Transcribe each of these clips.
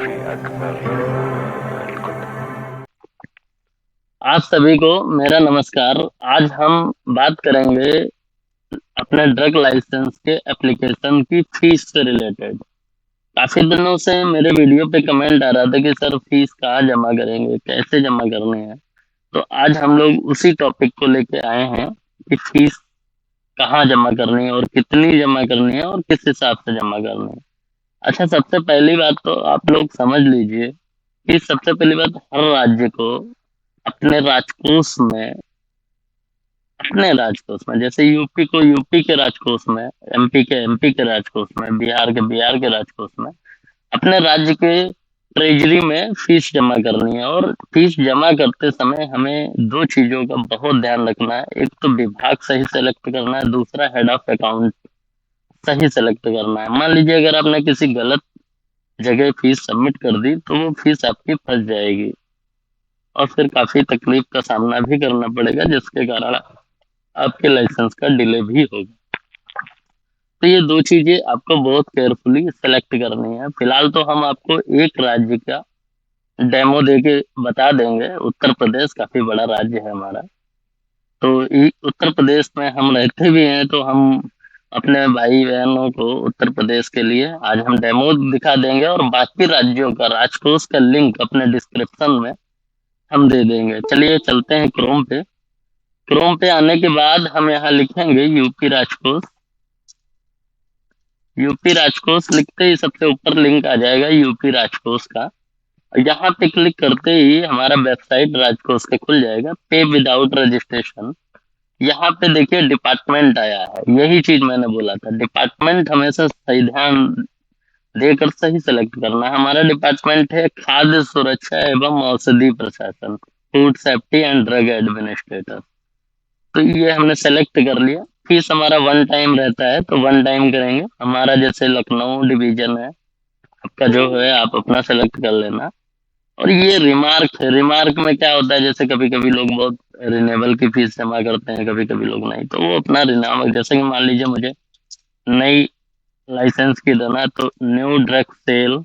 आप सभी को मेरा नमस्कार। आज हम बात करेंगे अपने ड्रग लाइसेंस के एप्लीकेशन की फीस से रिलेटेड। काफी दिनों से मेरे वीडियो पे कमेंट आ रहा था कि सर फीस कहाँ जमा करेंगे, कैसे जमा करनी है। तो आज हम लोग उसी टॉपिक को लेके आए हैं कि फीस कहाँ जमा करनी है और कितनी जमा करनी है और किस हिसाब से जमा करनी है। अच्छा, सबसे पहली बात तो आप लोग समझ लीजिए कि सबसे पहली बात, हर राज्य को अपने राजकोष में जैसे यूपी को यूपी के राजकोष में, एमपी के एमपी के राजकोष में, बिहार के बिहार के राजकोष में, अपने राज्य के ट्रेजरी में फीस जमा करनी है। और फीस जमा करते समय हमें दो चीजों का बहुत ध्यान रखना है। एक तो विभाग सही सेलेक्ट करना है, दूसरा हेड ऑफ अकाउंट सही सेलेक्ट करना है। मान लीजिए अगर आपने किसी गलत जगह फीस सबमिट कर दी तो वो फीस आपकी फंस जाएगी और फिर काफी तकलीफ का सामना भी करना पड़ेगा, जिसके कारण आपके लाइसेंस का डिले भी होगा। तो ये दो चीजें आपको बहुत केयरफुली सेलेक्ट करनी है। फिलहाल तो हम आपको एक राज्य का डेमो देके बता देंगे। उत्तर प्रदेश काफी बड़ा राज्य है हमारा, तो उत्तर प्रदेश में हम रहते भी हैं, तो हम अपने भाई बहनों को उत्तर प्रदेश के लिए आज हम डेमो दिखा देंगे और बाकी राज्यों का राजकोष का लिंक अपने डिस्क्रिप्शन में हम दे देंगे। चलिए चलते हैं क्रोम पे। क्रोम पे आने के बाद हम यहाँ लिखेंगे यूपी राजकोष। यूपी राजकोष लिखते ही सबसे ऊपर लिंक आ जाएगा यूपी राजकोष का। यहाँ पे क्लिक करते ही हमारा वेबसाइट राजकोष का खुल जाएगा, पे विदाउट रजिस्ट्रेशन। यहाँ पे देखिए डिपार्टमेंट आया है, यही चीज मैंने बोला था। डिपार्टमेंट हमेशा सही ध्यान देकर सही सेलेक्ट करना है। हमारा डिपार्टमेंट है खाद्य सुरक्षा एवं औषधि प्रशासन, food safety and drug administrator. तो ये हमने सेलेक्ट कर लिया। फीस हमारा वन टाइम रहता है, तो वन टाइम करेंगे। हमारा जैसे लखनऊ डिवीजन है, आपका जो है आप अपना सेलेक्ट कर लेना। और ये रिमार्क है, रिमार्क में क्या होता है, जैसे कभी कभी लोग बहुत रिन्यूएबल की फीस जमा करते हैं, कभी कभी लोग नहीं, तो वो अपना रिन्यूएबल, जैसे कि मान लीजिए मुझे नई लाइसेंस की देना, तो न्यू ड्रग सेल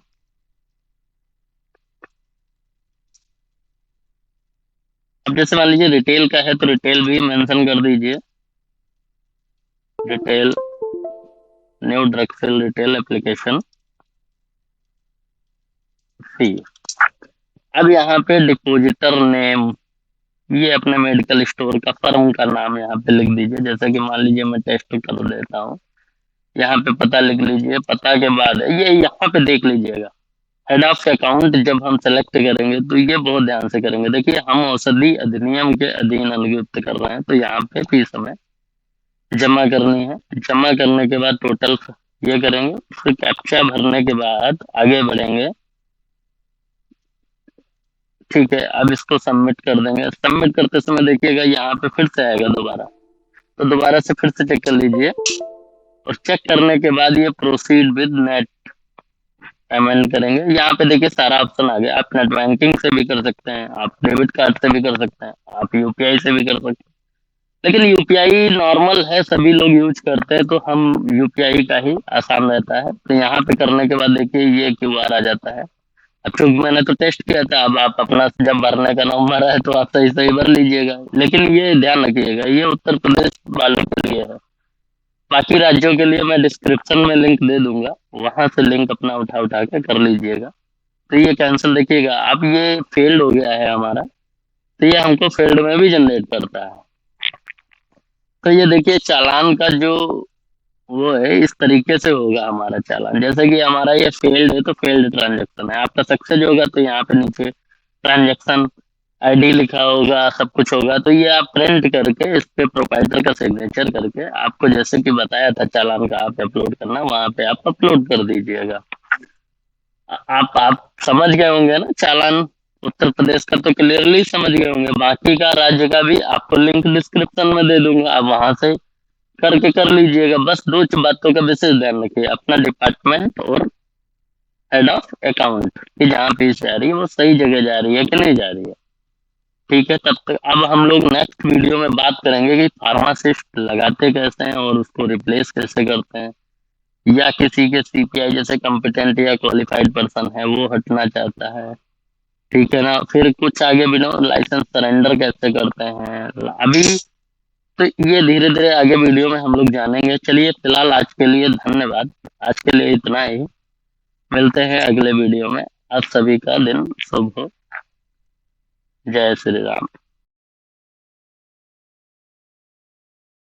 अब जैसे मान लीजिए रिटेल का है तो रिटेल भी मेंशन कर दीजिए, retail new drug sale retail application fee. अब यहाँ पे डिपोजिटर नेम, ये अपने मेडिकल स्टोर का फर्म का नाम यहाँ पे लिख दीजिए। जैसे कि मान लीजिए मैं टेस्ट कर देता हूँ, यहाँ पे पता लिख लीजिए। पता के बाद ये यहाँ पे देख लीजिएगा हेड ऑफ अकाउंट। जब हम सेलेक्ट करेंगे तो ये बहुत ध्यान से करेंगे। देखिए हम औषधि अधिनियम के अधीन अनुयुक्त कर रहे हैं, तो यहाँ पे फीस हमें जमा करनी है। जमा करने के बाद टोटल ये करेंगे, फिर कैप्चा भरने के बाद आगे बढ़ेंगे। ठीक है, अब इसको सबमिट कर देंगे। सबमिट करते समय देखिएगा यहाँ पे फिर से आएगा दोबारा, तो दोबारा से फिर से चेक कर लीजिए। और चेक करने के बाद ये प्रोसीड विद नेट पेमेंट करेंगे। यहाँ पे देखिए सारा ऑप्शन आ गया। आप नेट बैंकिंग से भी कर सकते हैं, आप डेबिट कार्ड से भी कर सकते हैं, आप यूपीआई से भी कर सकते हैं। लेकिन यूपीआई नॉर्मल है, सभी लोग यूज करते हैं, तो हम यूपीआई का ही आसान रहता है। तो यहाँ पे करने के बाद देखिए ये क्यूआर आ जाता है। अब चूंकि मैंने तो टेस्ट किया था, अब आप अपना जब भरने का नंबर है तो आप सही सही भर लीजिएगा। लेकिन ये ध्यान रखिएगा, ये उत्तर प्रदेश वालों के लिए है। बाकी राज्यों के लिए मैं डिस्क्रिप्शन में लिंक दे दूंगा, वहां से लिंक अपना उठा उठा के कर लीजिएगा। तो ये कैंसिल, देखिएगा अब ये फेल्ड हो गया है हमारा, तो ये हमको फेल्ड में भी जनरेट करता है। तो ये देखिए चालान का जो वो है, इस तरीके से होगा हमारा चालान। जैसे कि हमारा ये फेल्ड है तो फेल्ड ट्रांजेक्शन है, आपका सक्सेस होगा तो यहाँ पे नीचे ट्रांजेक्शन आईडी लिखा होगा, सब कुछ होगा। तो ये आप प्रिंट करके इस पे प्रोपाइटर का सिग्नेचर करके, आपको जैसे कि बताया था चालान का आप अपलोड करना, वहां पे आप अपलोड कर दीजिएगा। आप समझ गए होंगे ना चालान उत्तर प्रदेश का, तो क्लियरली समझ गए होंगे। बाकी का राज्य का भी आपको लिंक डिस्क्रिप्शन में दे दूंगा, आप वहां से करके कर लीजिएगा। बस दो बातों का विशेष ध्यान रखिए, अपना डिपार्टमेंट और हेड ऑफ अकाउंट की जहाँ फीस जा रही है वो सही जगह जा रही है कि नहीं जा रही है। ठीक है, तब तक अब हम लोग नेक्स्ट वीडियो में बात करेंगे कि फार्मासिस्ट लगाते कैसे हैं और उसको रिप्लेस कैसे करते हैं। या किसी के सीपीआई जैसे कॉम्पिटेंट या क्वालिफाइड पर्सन है वो हटना चाहता है, ठीक है ना। फिर कुछ आगे वीडियो लाइसेंस सरेंडर कैसे करते हैं अभी, तो ये धीरे धीरे आगे वीडियो में हम लोग जानेंगे। चलिए फिलहाल आज के लिए धन्यवाद, आज के लिए इतना ही। मिलते हैं अगले वीडियो में। आप सभी का दिन शुभ हो। जय श्री राम।